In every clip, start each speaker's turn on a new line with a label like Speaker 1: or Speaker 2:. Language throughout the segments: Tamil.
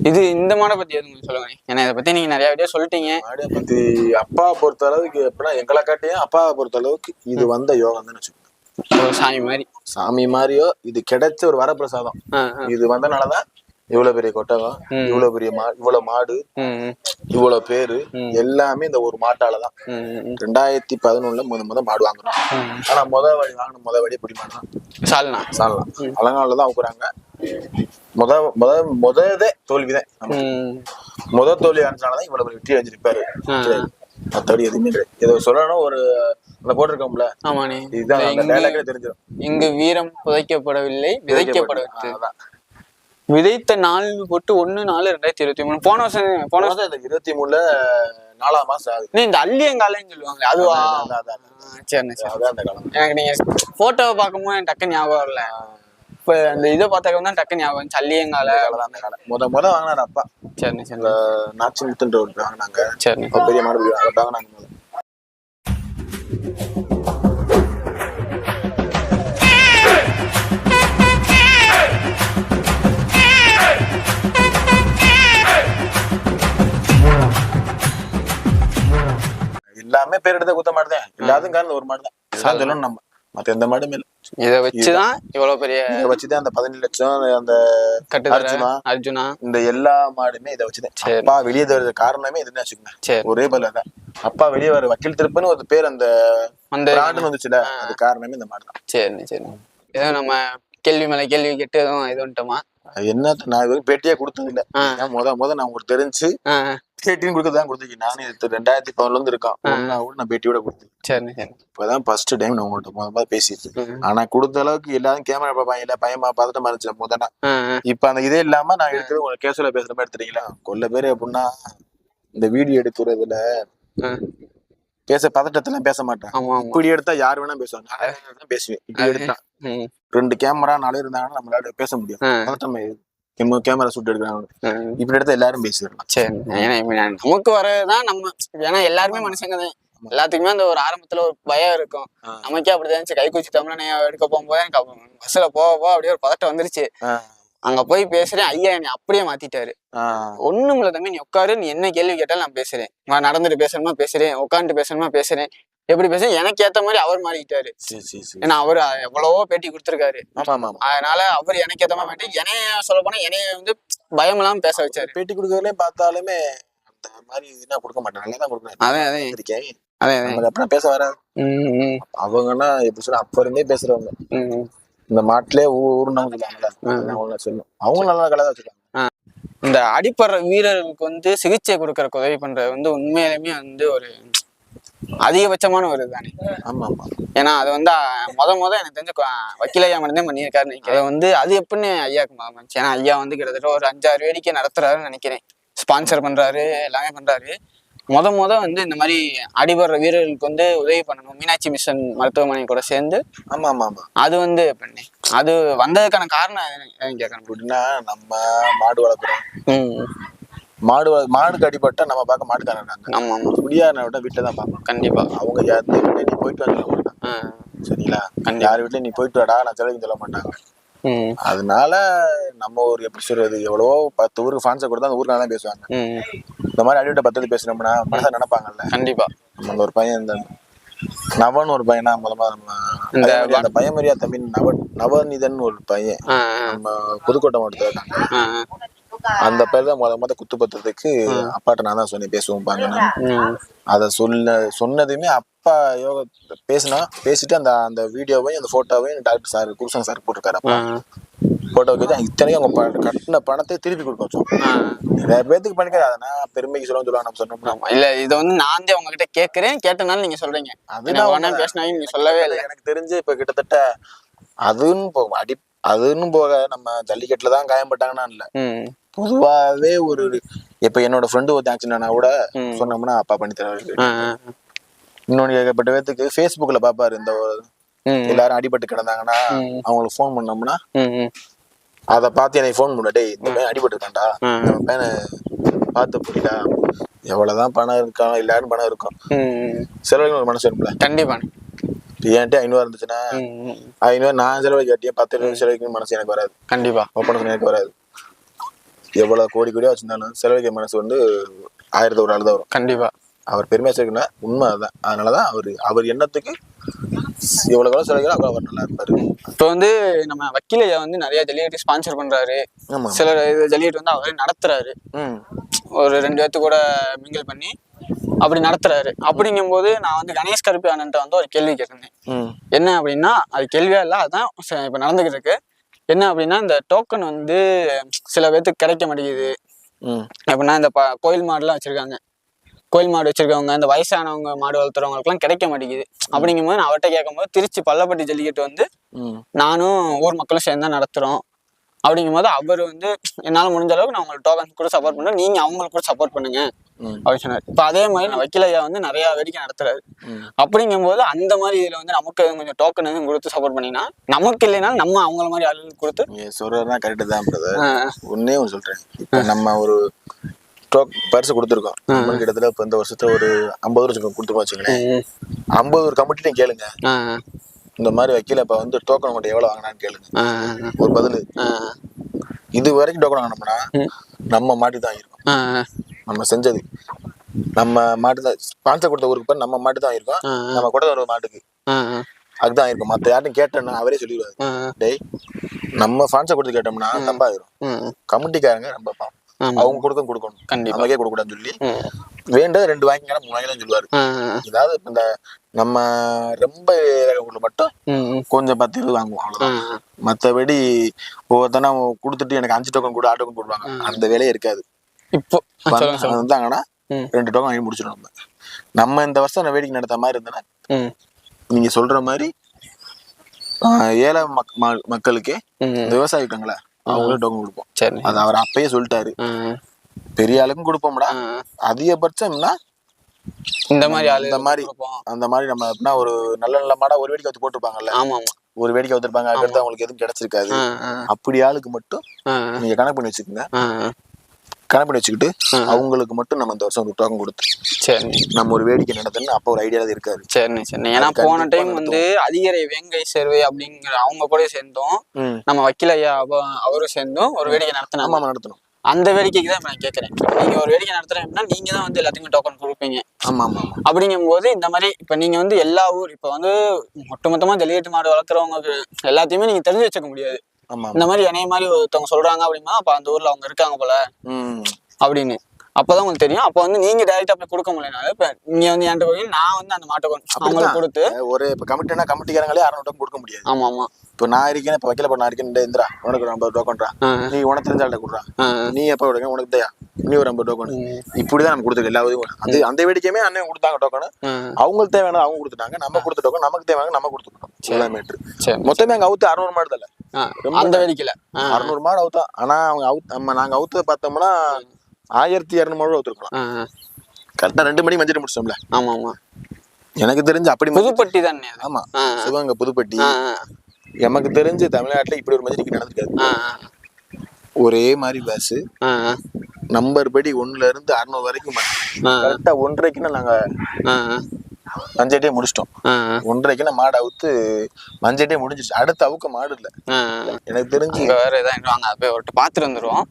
Speaker 1: இது இந்த மாடை பத்தி எதுவும் சொல்லுங்க. ஏன்னா இதை பத்தி நீங்க நிறைய வீடியோ சொல்லிட்டீங்க.
Speaker 2: மாடை பத்தி அப்பாவை பொறுத்த அளவுக்கு எப்படின்னா எங்களை காட்டியும் அப்பாவை பொறுத்த அளவுக்கு இது வந்த யோகம் தான் வச்சுக்கோங்க.
Speaker 1: சாமி மாதிரி.
Speaker 2: சாமி மாதிரியோ இது கிடைச்ச ஒரு வரப்பிரசாதம். இது வந்தனாலதான் இவ்வளவு பெரிய கொட்டகம், இவ்வளவு பெரிய இவ்வளவு மாடு, இவ்வளவு பேரு எல்லாமே இந்த ஒரு மாட்டாலதான். 2011 முத மாடு வாங்குறோம். ஆனா முத வடி பிடி மாடுதான் சால்னா. அலங்காலதான் அவுக்குறாங்க. முததே தோல்விதான். முத தோல்வி ஆனதுனாலதான் இவ்வளவு வெற்றி அடைஞ்சிருப்பாரு. மத்தபடி எதுவுமே கிடையாது. இதை சொல்லணும் ஒரு அந்த போட்டிருக்கோம்ல, இதுதான் தெரிஞ்சிடும்.
Speaker 1: இங்கு வீரம் புதைக்கப்படவில்லை, விதைக்கப்படவில்லை. விதைத்த நாள் போட்டு 1/4/2023. போன வருஷம்
Speaker 2: 23ல 4ஆம் மாசம் ஆகுது.
Speaker 1: இந்த அள்ளியங்காலன்னு சொல்லுவாங்க, அதுவா? சரி சரி. எனக்கு நீங்க போட்டோவை பார்க்கும்போது எனக்கு டக்கு ஞாபகம் இல்ல. இப்ப அந்த இதை பார்த்தாக்க தான் டக்கு ஞாபகம். சல்லியங்கால
Speaker 2: முத வாங்கினாரு அப்பா.
Speaker 1: சரி சரி.
Speaker 2: நாச்சி முத்துன்ற ஒரு வாங்கினாங்க.
Speaker 1: சரி.
Speaker 2: பெரிய மாடு வாங்கினாங்க. எல்லாமே பேர் எடுத்த குத்த மாடுதான். எல்லாத்துக்கும் காரணம் ஒரு மாடுதான் சொல்லணும். நம்ம மத்த எந்த மாடுமே இல்ல.
Speaker 1: இதை வச்சுதான் இவ்வளவு பெரிய
Speaker 2: வச்சுதான் அந்த 17 லட்சம் அந்த அர்ஜுனா இந்த எல்லா மாடுமே இதை வச்சுதான். அப்பா வெளியே வர்றது காரணமே இதுன்னு வச்சுக்கோங்க. ஒரே பதில தான் அப்பா வெளியே வர வக்கீல் திருப்புன்னு ஒரு பேர் அந்த பிராண்டுன்னு வந்துச்சுல, அது காரணமே இந்த மாடுதான்.
Speaker 1: சரி சரி. ஏதோ நம்ம கேள்வி மேல கேள்வி கேட்டு எதுவும் இது வந்துட்டோமா?
Speaker 2: என்ன நான் இது பேட்டியே கொடுத்தது இல்ல. முத நான் உங்களுக்கு தெரிஞ்சு பேட்டியும் கொடுக்கறதான் கொடுத்துருக்கேன். நானே 2011 இருக்கான் நான் பேட்டியோட கொடுத்தேன்.
Speaker 1: சரி சரி.
Speaker 2: இப்பதான் ஃபர்ஸ்ட் டைம் நான் உங்கள்கிட்ட முதல்ல பேசிட்டு. ஆனா கொடுத்த அளவுக்கு எல்லாரும் கேமரா பார்ப்பாங்க, இல்ல பையமா பார்த்துட்டு இருந்துச்சு முதனா. இப்ப அந்த இதே இல்லாம நான் எடுக்கிறது உங்களுக்கு கேசுவலா பேசுற மாதிரி எடுத்துறீங்களா? கொல்ல பேரு எப்படின்னா இந்த வீடியோ எடுக்கிறதுல பேச பதட்டத்துல பேச மாட்டேன். இப்படி எடுத்தா யாரு வேணா பேசுவாங்க, பேசுவேன். இப்படி எடுத்தா 2 கேமரா 4 இருந்தாங்கன்னா நம்மளால பேச முடியும். கேமரா ஷூட் எடுக்கிறாங்க, இப்படி எடுத்தா எல்லாரும் பேசிடலாம்.
Speaker 1: சரி. நமக்கு வரதான் நம்ம, ஏன்னா எல்லாருமே மனுஷங்க தான். எல்லாத்துக்குமே அந்த ஒரு ஆரம்பத்துல ஒரு பயம் இருக்கும். நமக்கே அப்படிதான். கை குச்சிட்டோம்னா எடுக்க போகும்போது எனக்கு பஸ்ல போக அப்படியே ஒரு பதட்டம் வந்துருச்சு. அங்க போய் பேசுறேன், ஐயா என்னை அப்படியே மாத்திட்டாரு. ஒண்ணும் இல்ல தம்பி, நீ உட்காரு, நீ என்ன கேள்வி கேட்டாலும் நான் பேசுறேன். நான் நடந்துட்டு பேசணுமா பேசுறேன், உட்காந்துட்டு பேசணுமா பேசுறேன், எப்படி பேசுறேன். எனக்கு ஏத்த மாதிரி அவர் மாறிக்கிட்டாரு. ஏன்னா அவரு எவ்வளவோ பேட்டி கொடுத்துருக்காரு. அதனால அவர் எனக்கு ஏத்த மாதிரி என்னைய சொல்ல போனா என்னைய வந்து பயம் இல்லாம பேச வச்சாரு.
Speaker 2: பேட்டி கொடுக்கறதுல பார்த்தாலுமே அந்த மாதிரி இதெல்லாம் கொடுக்க மாட்டேன், நல்லதான் கொடுக்குறேன். அப்புறம் பேச வராது. அவங்கன்னா எப்படி சொல்ல அப்ப இருந்தே பேசுறவங்க. இந்த மாட்டிலே ஊர்னவங்க சொல்லுவாங்க, அவங்க நல்லா கலதான் வச்சிருக்காங்க.
Speaker 1: இந்த அடிப்படுற வீரர்களுக்கு வந்து சிகிச்சை கொடுக்கறக்கு உதவி பண்றது வந்து உண்மையிலுமே வந்து ஒரு அதிகபட்சமான ஒரு இதுதானே.
Speaker 2: ஆமா ஆமா.
Speaker 1: ஏன்னா அது வந்து முத எனக்கு தெரிஞ்ச வக்கீல் ஐயா மட்டும்தான் பண்ணியிருக்காருன்னு. அதை வந்து அது எப்படின்னு ஐயாவுக்கு மாறிச்சு. ஏன்னா ஐயா வந்து கிட்டத்தட்ட ஒரு 5-6 வேடிக்கை நடத்துறாருன்னு நினைக்கிறேன். ஸ்பான்சர் பண்றாரு, எல்லாமே பண்றாரு. முத வந்து இந்த மாதிரி அடிபடுற வீரர்களுக்கு வந்து உதவி பண்ணணும். மீனாட்சி மிஷன் மருத்துவமனை கூட சேர்ந்து.
Speaker 2: ஆமா ஆமா ஆமா.
Speaker 1: அது வந்து பண்ணேன். அது வந்ததுக்கான காரணம் கேட்கணும்.
Speaker 2: அப்படின்னா நம்ம மாடு வளர்க்குறோம். மாடுக்கு அடிபட்டா நம்ம பார்க்க மாட்டுக்காரங்க.
Speaker 1: ஆமா ஆமா.
Speaker 2: முடியாத விட வீட்டுல தான் பார்ப்போம்.
Speaker 1: கண்டிப்பா.
Speaker 2: அவங்க யாரு வீட்டுல நீ போயிட்டு வர சொல்ல மாட்டாங்க. சரிங்களா? யாரு வீட்டுல நீ போயிட்டு வாடா நான் செலவுக்கு சொல்ல மாட்டாங்க. அதனால நம்ம ஒரு எப்படி சொல்றது, எவ்வளவோ 10 ஊருக்கு ஃபான்ஸை கொடுத்தா அந்த ஊருக்கு நல்லா பேசுவாங்க. இந்த மாதிரி அடிவிட்ட 10 பேசுனோம்னா மனசா நினைப்பாங்கல்ல.
Speaker 1: கண்டிப்பா.
Speaker 2: நம்ம ஒரு பையன் இந்த நவன் ஒரு பையனா அந்த பையன் மாதிரியா தம்பி நவநிதன் ஒரு பையன் நம்ம புதுக்கோட்டை மாவட்டத்துல இருக்காங்க. அந்த பேர் தான் முத குத்து பத்துறதுக்கு அப்பாட்ட நான் தான் சொன்னேன் பேசுவோம் பாங்கன்னா. அத சொன்னதுமே அப்பா யோகா பேசிட்டு அந்த வீடியோவையும் அந்த போட்டோவையும் டாக்டர் சார் குருசன் சார் போட்டிருக்காரு. அப்பா போட்டோ வச்சு இத்தனையும் அவங்க கட்டின பணத்தை திருப்பி கொடுக்க வச்சோம். நிறைய பேருக்கு பண்ணிக்காது. அதனால் பெருமைக்கு சொல்லுவாங்க நம்ம சொன்னோம்.
Speaker 1: இல்ல இதை வந்து நான் தான் உங்ககிட்ட கேட்கறேன், கேட்டனால நீங்க சொல்றீங்க. அதுதான் பேசினாங்க, நீங்க சொல்லவே இல்லை.
Speaker 2: எனக்கு தெரிஞ்சு இப்ப கிட்டத்தட்ட அதுன்னு போக நம்ம ஜல்லிக்கட்டுலதான் காயம்பட்டாங்கன்னா இல்ல, பொதுவாவே ஒரு இப்ப என்னோட ஃப்ரெண்டு ஒரு ஆக்சிடென்ட்னா கூட சொன்னோம்னா அப்பா பண்ணி தர. இன்னொன்னு ஏகப்பட்ட பேத்துக்கு ஃபேஸ்புக்ல பாப்பாரு, இந்த எல்லாரும் அடிபட்டு கிடந்தாங்கன்னா அவங்களுக்கு போன் பண்ணோம்னா அதை பார்த்து எனக்கு போன் பண்ண, டேய் இந்த பையன் அடிபட்டு இருக்கான்டா, இந்த பையனை பார்த்து புரியல. எவ்வளவுதான் பணம் இருக்கான், எல்லாரும் பணம் இருக்கும், செலவுக்கு ஒரு மனசு இருக்குல்ல.
Speaker 1: கண்டிப்பா.
Speaker 2: என்கிட்ட 500 இருந்துச்சுன்னா 500 நான் செலவு கேட்டேன், 10 செலவுக்கு மனசு எனக்கு வராது.
Speaker 1: கண்டிப்பா.
Speaker 2: ஓப்பன் எனக்கு வராது. எவ்வளவு கோடி கோடியா வச்சிருந்தாலும் செலவழிக்க மனசு வந்து 1000 ஒரு ஆள் தான் வரும்.
Speaker 1: கண்டிப்பா
Speaker 2: அவர் பெருமையா சேர்க்கணும்னா உண்மை அதுதான். அதனாலதான் அவர் எண்ணத்துக்கு எவ்வளவு காலம் செலவழிக்கிறோம் அவ்வளவு அவர் நல்லா இருப்பாரு.
Speaker 1: இப்போ வந்து நம்ம வக்கீலையா வந்து நிறைய ஜல்லிக்கட்டு ஸ்பான்சர் பண்றாரு. சில ஜல்லிக்கட்டு வந்து அவரே நடத்துறாரு. ஒரு 2 பேர்த்து கூட மிங்கிள் பண்ணி அப்படி நடத்துறாரு. அப்படிங்கும்போது நான் வந்து கணேஷ் கருப்பு அண்ணன்ட்ட வந்து ஒரு கேள்வி கேட்டிருந்தேன். என்ன அப்படின்னா அது கேள்வியா இல்லை, அதுதான் இப்ப நடந்துகிட்டு இருக்கு. என்ன அப்படின்னா இந்த டோக்கன் வந்து சில பேர்த்துக்கு கிடைக்க மாட்டேங்குது. எப்படின்னா இந்த கோயில் மாடுலாம் வச்சிருக்காங்க, கோயில் மாடு வச்சிருக்கவங்க, இந்த வயசானவங்க மாடு வளர்த்துறவங்களுக்குலாம் கிடைக்க மாட்டேங்குது. அப்படிங்கும்போது நான் அவர்கிட்ட கேட்கும்போது திருச்சி பள்ளப்பட்டி ஜல்லிக்கட்டு வந்து நானும் ஊர் மக்களும் சேர்ந்து தான் நடத்துறோம். அப்படிங்கும்போது அவர் வந்து என்னால் முடிஞ்ச அளவுக்கு நான் உங்களுக்கு டோக்கன் கூட சப்போர்ட் பண்ணுறேன், நீங்க அவங்களுக்கு கூட சப்போர்ட் பண்ணுங்க அப்படின்னு சொன்னார். இப்போ அதே மாதிரி நான் வக்கீலையா வந்து நிறைய வேடிக்கை நடத்துறாரு. அப்படிங்கும்போது அந்த மாதிரி இதுல வந்து நமக்கு கொஞ்சம் டோக்கன் எதுவும் கொடுத்து சப்போர்ட் பண்ணீங்கன்னா நமக்கு இல்லைனாலும் நம்ம அவங்கள மாதிரி ஆளுங்களுக்கு கொடுத்து
Speaker 2: சொல்றதுனா கரெக்டு தான் பிரதர். ஒன்னே ஒன்று சொல்றேன். இப்போ நம்ம ஒரு பரிசு கொடுத்துருக்கோம். கிட்டத்தட்ட இப்போ இந்த வருஷத்துல ஒரு 50 லட்சம் கொடுத்துருக்கோம் வச்சுக்கோங்களேன். 50 ஒரு கமிட்டியும் கேளுங்க, இந்த மாதிரி வக்கீல இப்ப வந்து டோக்கன் மட்டும் எவ்வளவு வாங்கினான்னு கேளுங்க. ஒரு பதில் இது வரைக்கும் டோக்கன் வாங்கினோம்னா நம்ம மாட்டி தான் இருக்கும். நம்ம செஞ்சது நம்ம மாட்டு தான். ஸ்பான்சர் கொடுத்த ஊருக்கு பேர் நம்ம மாட்டு தான் இருக்கும். நம்ம கொடுத்த ஒரு மாட்டுக்கு அதுதான் இருக்கும். மற்ற யார்ட்டும் கேட்டோம்னா அவரே சொல்லிடுவாரு, டேய் நம்ம ஸ்பான்சர் கொடுத்து கேட்டோம்னா தப்பாயிரும். கமிட்டிக்காரங்க ரொம்ப பாவம், அவங்க கொடுக்கணும், நமக்கே கொடுக்கூடாதுன்னு சொல்லி வேண்டது 2 வாங்கினா 3 வாங்கலாம் சொல்லுவாரு. ஏதாவது இந்த நம்ம ரொம்ப மட்டும் கொஞ்சம் 10-20 வாங்குவோம், அவ்வளவுதான். மற்றபடி ஒவ்வொருத்தனா கொடுத்துட்டு எனக்கு 5 டோக்கன் கூட 6 டோக்கன் போடுவாங்க, அந்த வேலையே இருக்காது. இப்போ வந்தாங்கன்னா 2 டோக்கன் வாங்கி முடிச்சிடும். நம்ம இந்த வருஷம் வேடிக்கை நடத்த மாதிரி இருந்தேன்னா நீங்க சொல்ற மாதிரி ஏழை மக்களுக்கு விவசாயி இருக்காங்களா அவங்களும் டோக்கன் கொடுப்போம். அது அவர் அப்பயே சொல்லிட்டாரு, பெரிய ஆளுக்கும் கொடுப்போம்டா, அதிகபட்சம்னா இந்த மாதிரி அந்த மாதிரி நம்ம எப்படின்னா ஒரு நல்ல மாடா ஒரு வேடிக்கை வச்சு போட்டுருப்பாங்கல்ல, ஒரு வேடிக்கை வச்சிருப்பாங்க, அதுக்கடுத்து அவங்களுக்கு எதுவும் கிடைச்சிருக்காது. அப்படி ஆளுக்கு மட்டும் நீங்க கணக்கு பண்ணி வச்சுக்கோங்க. கணக்கு பண்ணி வச்சுக்கிட்டு அவங்களுக்கு மட்டும் நம்ம இந்த வருஷம் ஒரு டோக்கன் கொடுத்து நம்ம ஒரு வேடிக்கை நடத்துன்னு அப்போ ஒரு ஐடியா இருக்காது.
Speaker 1: சரி. ஏன்னா போன டைம் வந்து அதிகரை வேங்கை சேர்வை அப்படிங்கிற அவங்க கூட சேர்ந்தோம், நம்ம வக்கீல் ஐயா அவரும் சேர்ந்தும் ஒரு வேடிக்கை நடத்தணும். அந்த வேடிக்கைக்கு தான் நான் கேட்கறேன். நீங்க ஒரு வேடிக்கை நடத்துறேன் அப்படின்னா நீங்க தான் வந்து எல்லாத்துக்குமே டோக்கன் கொடுப்பீங்க. அப்படிங்கும் போது இந்த மாதிரி இப்ப நீங்க வந்து எல்லா ஊர் இப்ப வந்து மொத்தமா ஜல்லிக்கட்டு மாடு வளர்க்குறவங்க எல்லாத்தையுமே நீங்க தெரிஞ்சு வச்சுக்க முடியாது. இந்த மாதிரி என்னைய மாதிரி ஒருத்தவங்க சொல்றாங்க அப்படின்னா அப்ப அந்த ஊர்ல அவங்க இருக்காங்க போல அப்படின்னு அப்பதான் உங்களுக்கு தெரியும். அப்ப வந்து நீங்க டைரக்டா போய் கொடுக்க முடியல. இப்ப நீங்க வந்து என்கிட்ட போய் நான் வந்து அந்த மாட்டை அவங்களுக்கு கொடுத்து
Speaker 2: ஒரு இப்ப கமிட்டினா கமிட்டிக்காரங்களே 600 டோக்கன் கொடுக்க முடியாது. ஆமா இப்ப நான் இருக்கேன், இப்ப வைக்கல நான் இருக்கேன், இந்திரா உனக்கு 50 டோக்கன்டா, நீ உனக்கு தெரிஞ்சால கொடுறா, நீ எப்ப விடுங்க உனக்கு தயா நீ ஒரு 50 டோக்கன், இப்படிதான் நம்ம கொடுத்துருக்கோம் எல்லா உதவியும். அந்த வேடிக்கையுமே அண்ணன் கொடுத்தாங்க டோக்கன், அவங்களுக்கு தேவையான அவங்க கொடுத்துட்டாங்க, நம்ம கொடுத்த டோக்கன் நமக்கு தேவையான நம்ம கொடுத்துட்டோம். கிலோமீட்டர் மொத்தமே அங்க அவுத்து 600 மாடு தல
Speaker 1: அந்த வேடிக்கையில
Speaker 2: 600 மாடு அவுத்தோம். ஆனா அவங்க நாங்க அவுத்த பார்த்தோம்னா 1200 மாடு அவுத்துருக்கலாம். கரெக்டா 2 மணிக்கு மஞ்சள் முடிச்சோம்ல.
Speaker 1: ஆமா
Speaker 2: எனக்கு தெரிஞ்சு அப்படி
Speaker 1: புதுப்பட்டி தானே.
Speaker 2: ஆமா சிவகங்கை புதுப்பட்டி. எனக்கு தெரிஞ்சு தமிழ்நாட்டுல இப்படி ஒரு மஞ்சள் நடந்திருக்காது. ஒரே மாதிரி பஸ் நம்பர் படி 1ல இருந்து 600 வரைக்கும் கரெக்டா 1:30க்குன்னா நாங்க மஞ்சட்டே முடிச்சிட்டோம். 1:30க்குன்னா மாடு அவுத்து மஞ்சட்டே முடிஞ்சிருச்சு. அடுத்து அவுக்க மாடு இல்ல. எனக்கு தெரிஞ்சு
Speaker 1: வேற ஏதாவது வாங்க போய் ஒரு பாத்துட்டு வந்துருவோம்.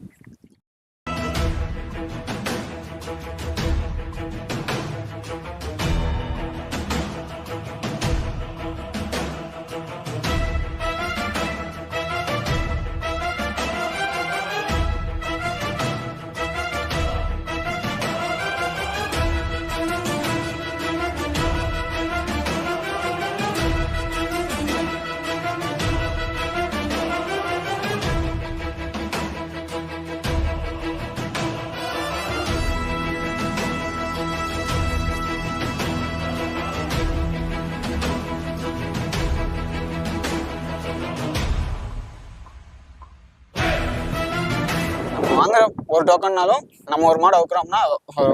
Speaker 1: வாங்குற ஒரு டோக்கன்னாலும் நம்ம ஒரு மாடு அவுக்குறோம்னா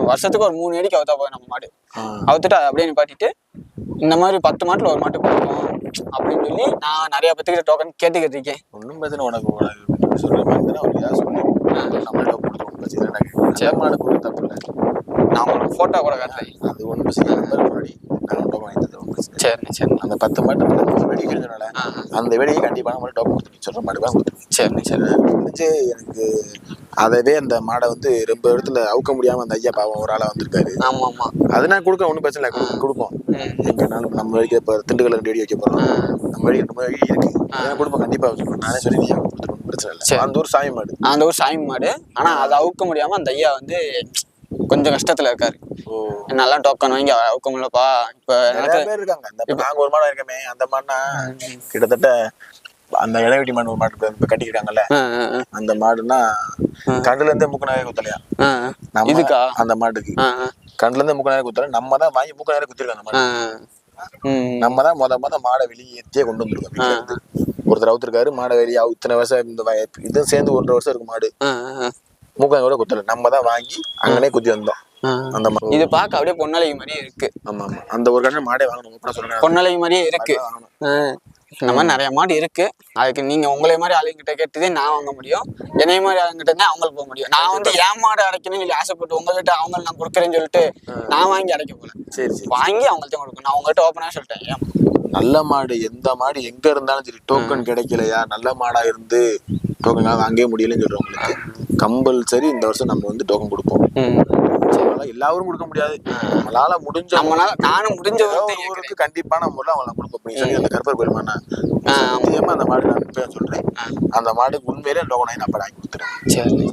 Speaker 1: வருஷத்துக்கு ஒரு 3 வேடிக்கை அவுத்தா போதும். நம்ம மாடு அவுத்துட்டு அப்படியே நிப்பாட்டிட்டு இந்த மாதிரி 10 மாட்டுல ஒரு மாட்டு கொடுப்போம் அப்படின்னு சொல்லி நான் நிறைய பேத்துக்கிட்ட டோக்கன் கேட்டுக்கிட்டு இருக்கேன்.
Speaker 2: ஒன்றும் பிரச்சனை உனக்கு சொல்ற மாதிரி தானே ஒரு ஏதாவது சொல்லி நம்மளோட கொடுத்துருவோம். பிரச்சனை மாடு கொடுத்து தப்பு இல்லை.
Speaker 1: நான் உங்களுக்கு போட்டோ கூட காட்டுறேன்.
Speaker 2: அது ஒன்றும் பிரச்சனை முன்னாடி நாங்கள் டோக்கன் வாங்கி தருவோம்.
Speaker 1: சரி
Speaker 2: அந்த 10 மாட்டு வேடிக்கை அந்த வேடிக்கை கண்டிப்பாக நம்மளோட டோக்கன் கொடுத்துருச்சு. சொல்ற மாடு தான் கொடுத்துருவேன்.
Speaker 1: சரி சரி.
Speaker 2: தெரிஞ்சு எனக்கு அதவே அந்த மாடை வந்து ரொம்ப இடத்துல அவுக்க முடியாம அந்த ஐயா பாவம் ஒரு ஆளா வந்திருக்காரு.
Speaker 1: ஆமா ஆமா.
Speaker 2: அது நான் கொடுக்க ஒன்றும் பிரச்சனை இல்லை, கொடுப்போம். எங்கனாலும் நம்ம வழிக்கு இப்போ திண்டுக்கல்ல ரெடி வைக்க போறோம், நம்ம வழி நம்ம வழி இருக்கு, அதெல்லாம் கொடுப்போம் கண்டிப்பா சொல்லுவேன். நானே சொல்லி நீ கொடுத்துருவோம், பிரச்சனை இல்லை. அந்த ஊர் சாமி மாடு,
Speaker 1: அந்த ஊர் சாமி மாடு. ஆனா அதை அவுக்க முடியாம அந்த ஐயா வந்து கொஞ்சம் கஷ்டத்துல இருக்காரு. நல்லா டோக்கன் வாங்கி அவுக்க முடியலப்பா. இப்ப
Speaker 2: நிறைய பேர் இருக்காங்க. இந்த நாங்க ஒரு மாடம் இருக்கமே, அந்த மாடுனா கிட்டத்தட்ட அந்த இளவெட்டி மாடு ஒரு மாடு இப்ப கட்டிக்கிறாங்கல்ல, அந்த மாடுனா கண்டுல இருந்தே மூக்கனாவே குத்தலையா
Speaker 1: இதுக்கா?
Speaker 2: அந்த மாட்டுக்கு கண்டுல இருந்தே மூக்கனாவே குத்தல. நம்ம தான் வாங்கி மூக்கனாவே குத்திருக்கோம் அந்த மாடு. நம்ம தான் மொத மாடை வெளியே ஏற்றியே கொண்டு வந்துருக்கோம். ஒருத்தர் அவுத்திருக்காரு மாடை வெளியே, இத்தனை வருஷம் இந்த இதுவும் சேர்ந்து 1.5 வருஷம் இருக்கு மாடு, மூக்கனாவோட குத்தல. நம்ம தான் வாங்கி அங்கனே குத்தி வந்தோம். அந்த
Speaker 1: இது பார்க்க அப்படியே பொன்னலை மாதிரியே இருக்கு.
Speaker 2: ஆமா ஆமா, அந்த ஒரு கண்ணு மாடே வாங்கணும் சொல்றேன்,
Speaker 1: பொன்னலை மாதிரியே இருக்கு. இந்த மாதிரி நிறைய மாடு இருக்கு. அதுக்கு நீங்க உங்களே மாதிரி ஆளுங்கிட்ட கேட்டுதே நான் வாங்க முடியும், என்னைய மாதிரி ஆளுங்கிட்ட தான் அவங்களுக்கு போக முடியும். நான் வந்து ஏன் மாடு அடைக்கணும்னு சொல்லி ஆசைப்பட்டு உங்ககிட்ட அவங்க நான் கொடுக்குறேன்னு சொல்லிட்டு நான் வாங்கி அடைக்க போல.
Speaker 2: சரி சரி,
Speaker 1: வாங்கி அவங்கள்ட்ட கொடுக்கும். நான் உங்ககிட்ட ஓப்பனா சொல்லிட்டேன், ஏன்
Speaker 2: நல்ல மாடு எந்த மாடு எங்க இருந்தாலும் சரி டோக்கன் கிடைக்கலையா, நல்ல மாடா இருந்து டோக்கன் வாங்கவே முடியலன்னு சொல்றவங்களுக்கு கம்பல்சரி இந்த வருஷம் நம்ம வந்து டோக்கன் கொடுப்போம். எல்லாரும் கொடுக்க முடியாது, நம்மளால முடிஞ்ச
Speaker 1: நானும் முடிஞ்ச
Speaker 2: ஊருக்கு கண்டிப்பான முறையில் அவங்களை கொடுப்போம். சொல்லி அந்த கருப்பர் பெருமானா அந்த மாடு நான் சொல்றேன், அந்த மாடுக்கு உண்மையிலே டோக்கன் நான் வாங்கி கொடுத்துறேன்.
Speaker 1: சரி.